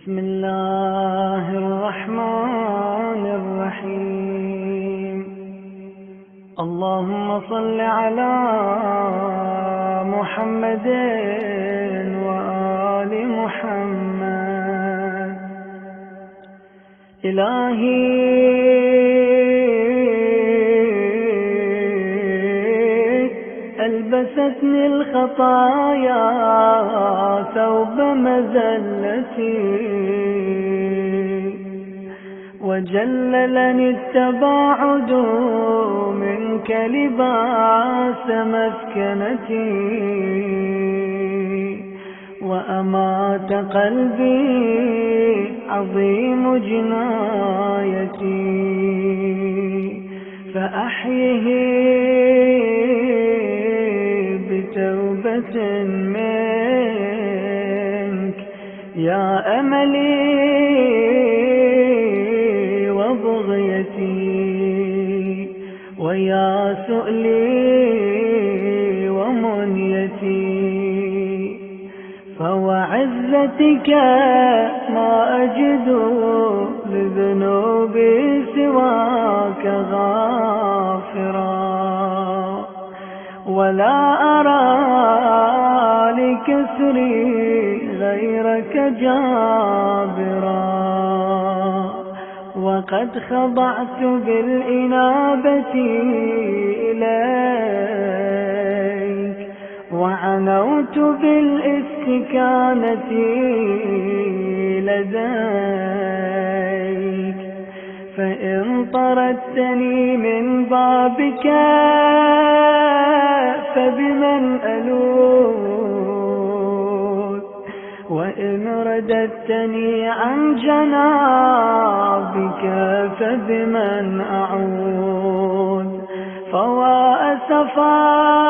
بسم الله الرحمن الرحيم. اللهم صل على محمد وآل محمد. إلهي ألبستني الخطايا ثوب مذلتي، وجللني التباعد منك لباس مسكنتي، وأمات قلبي عظيم جنايتي، فأحيه بتوبة منك يا أملي وبغيتي، ويا سؤلي ومنيتي، فوعزتك ما أجد لذنوبي سواك غافرا، ولا أرى لكسري غيرك جابرا، وقد خضعت بالإنابة إليك، وعنوت بالاستكانة لديك، فإن طردتني من بابك فبمن ألوذ، وإن رددتني عن جنابك فبمن أعوذ، فوا أسفاه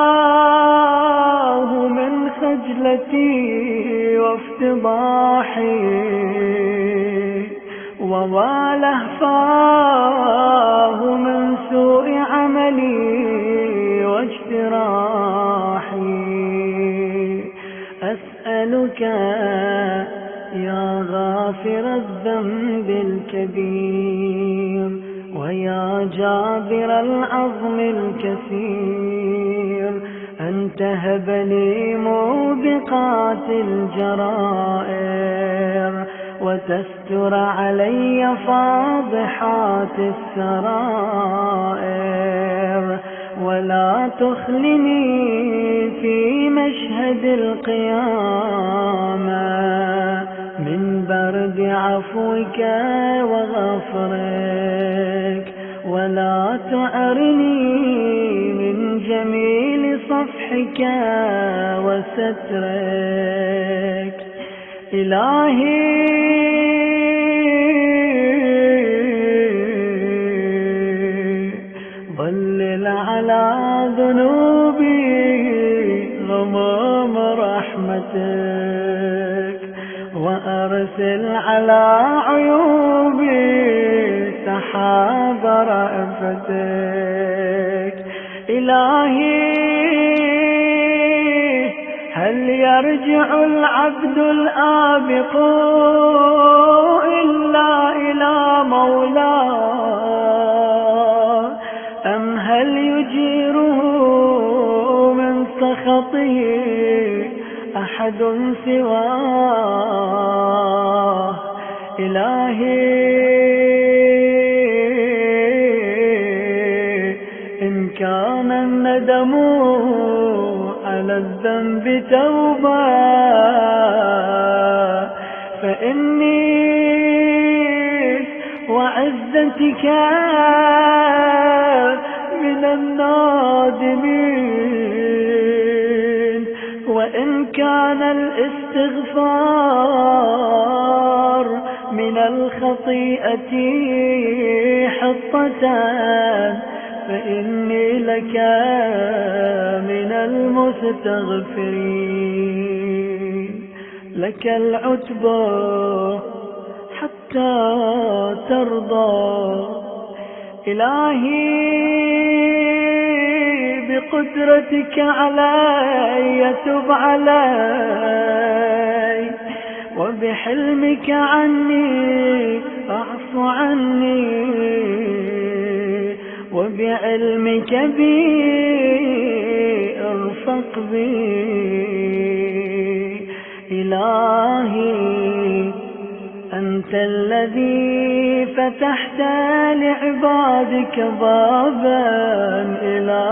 من خجلتي وافتضاحي، ووا لهفاه من سوء عملي واجتراحي. أسألك يا غافر الذنب الكبير، ويا جابر العظم الكثير، أن تهب لي موبقات الجرائر، وتستر علي فاضحات السرائر، ولا تخلني في مشهد القيامة من برد عفوك وغفرك، ولا تعرني من جميل صفحك وسترك. إلهي ظلل على ذنوبي غمام رحمتك، وأرسل على عيوبي سحاب رأفتك. إلهي هل يرجع العبد الآبق إلا إلى مولاه، أم هل يجيره من سخطه أحد سواه؟ إلهي إن كان الندم على الذنب توبة فإني وعزتك من النادمين، وإن كان الاستغفار من الخطيئة حطة فإني لك من المستغفرين. لك العتب حتى ترضى. إلهي بقدرتك علي تب علي، وبحلمك عني فاعف عني، وبعلمك بي ارفق بي. إلهي أنت الذي فتحت لعبادك بابا إلى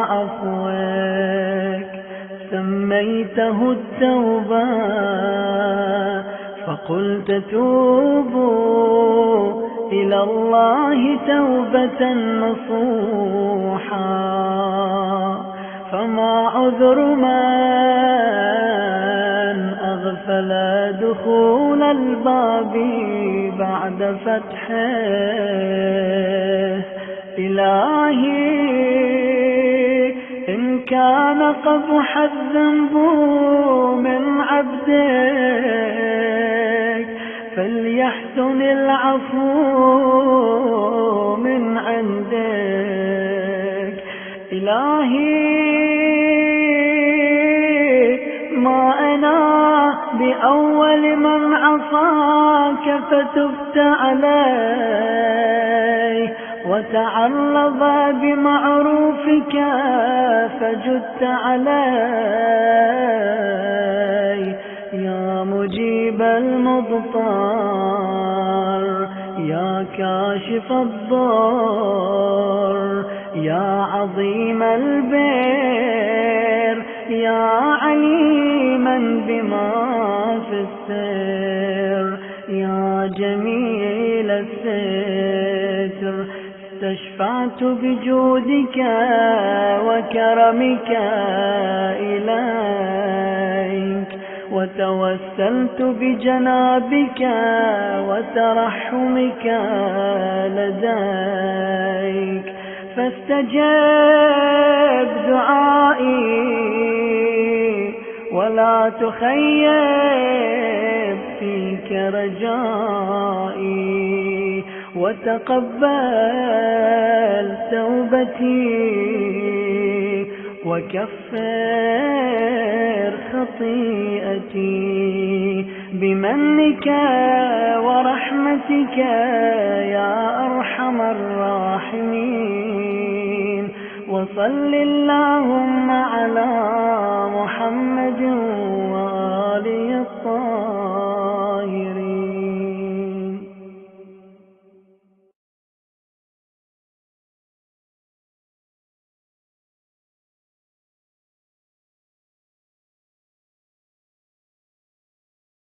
عفوك، سميته التوبة فقلت توبوا إلى الله توبة نصوحا. فما عذر من أغفل دخول الباب بعد فتحه. إلهي إن كان قبح الذنب من عبدك فليحسن العفو من عندك. إلهي ما أنا بأول من عصاك فتبت علي، وتعرض بمعروفك فجدت علي. يا مجيب المضطر، يا كاشف الضر، يا عظيم البر، يا عليما بما في السر، يا جميل الستر. استشفعت بجودك وكرمك إليك، وتوسلت بجنابك وترحمك لديك، فاستجب دعائي ولا تخيب فيك رجائي، وتقبل توبتي وكفر خطيئتي بمنك ورحمتك يا أرحم الراحمين. وصل اللهم على محمد وآله الطاهرين.